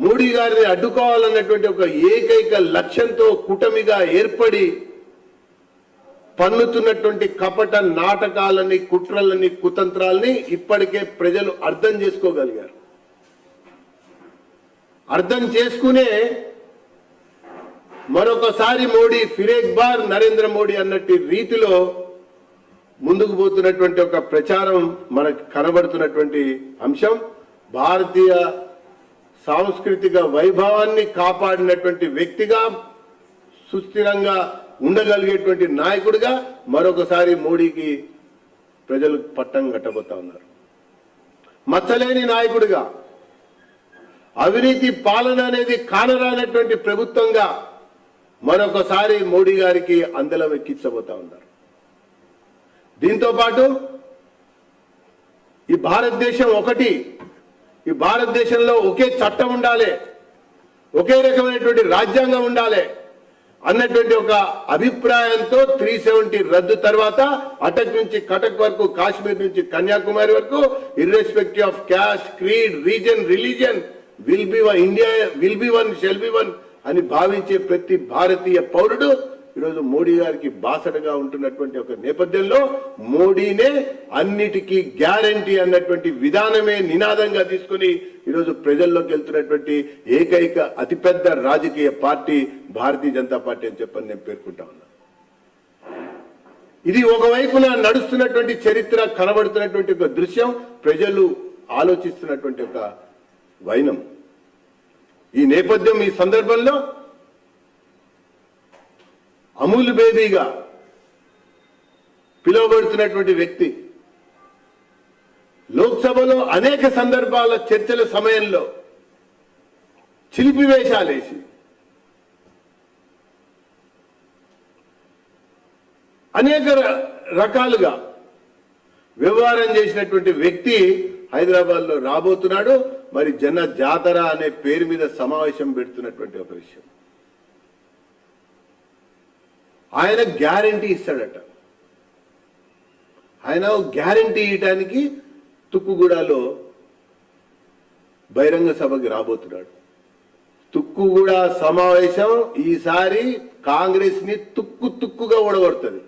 మోడీ గారిని అడ్డుకోవాలన్నటువంటి ఒక ఏకైక లక్ష్యంతో కూటమిగా ఏర్పడి పన్నుతున్నటువంటి కపట నాటకాలని, కుట్రలని, కుతంత్రాలని ఇప్పటికే ప్రజలు అర్థం చేసుకోగలిగారు. అర్థం చేసుకునే మరొకసారి మోడీ ఫిరేక్ బార్ నరేంద్ర మోడీ అన్నట్టు రీతిలో ముందుకు పోతున్నటువంటి ఒక ప్రచారం మనకు కనబడుతున్నటువంటి అంశం. భారతీయ సాంస్కృతిక వైభవాన్ని కాపాడినటువంటి వ్యక్తిగా, సుస్థిరంగా ఉండగలిగేటువంటి నాయకుడిగా మరొకసారి మోడీకి ప్రజలు పట్టం కట్టబోతా ఉన్నారు. మచ్చలేని నాయకుడిగా, అవినీతి పాలన అనేది కానరానటువంటి ప్రభుత్వంగా మరొకసారి మోడీ గారికి అందలం ఎక్కించబోతా ఉన్నారు. దీంతో పాటు ఈ భారతదేశం ఒకటి, ఈ భారతదేశంలో ఒకే చట్టం ఉండాలి, ఒకే రకమైనటువంటి రాజ్యాంగం ఉండాలి అన్నటువంటి ఒక అభిప్రాయంతో 370 రద్దు తర్వాత అటక్ నుంచి కటక్ వరకు, కాశ్మీర్ నుంచి కన్యాకుమారి వరకు, irrespective of caste, creed, reason, religion, will be one, India will be one, shall be one అని భావించే ప్రతి భారతీయ పౌరుడు ఈరోజు మోడీ గారికి బాసటగా ఉంటున్నటువంటి ఒక నేపథ్యంలో మోడీనే అన్నిటికీ గ్యారంటీ అన్నటువంటి విధానమే నినాదంగా తీసుకుని ఈరోజు ప్రజల్లోకి వెళ్తున్నటువంటి ఏకైక అతిపెద్ద రాజకీయ పార్టీ భారతీయ జనతా పార్టీ అని చెప్పని నేను పేర్కొంటా ఉన్నా. ఇది ఒకవైపున నడుస్తున్నటువంటి చరిత్ర, కనబడుతున్నటువంటి ఒక దృశ్యం, ప్రజలు ఆలోచిస్తున్నటువంటి ఒక వైనం. ఈ నేపథ్యం, ఈ సందర్భంలో అమూల్ బేబీగా పిలువబడుతున్నటువంటి వ్యక్తి లోక్సభలో అనేక సందర్భాల చర్చల సమయంలో చిలిపివేషాలేసి అనేక రకాలుగా వ్యవహారం చేసినటువంటి వ్యక్తి హైదరాబాద్ లో రాబోతున్నాడు. మరి జన జాతర అనే పేరు మీద సమావేశం పెడుతున్నటువంటి ఒక విషయం. ఆయన గ్యారంటీ ఇస్తాడట. ఆయన గ్యారంటీ ఇవ్వడానికి తుక్కుగూడలో బహిరంగ సభకి రాబోతున్నాడు. తుక్కుగూడ సమావేశం ఈసారి కాంగ్రెస్ ని తుక్కుగా ఓడగొడుతుంది.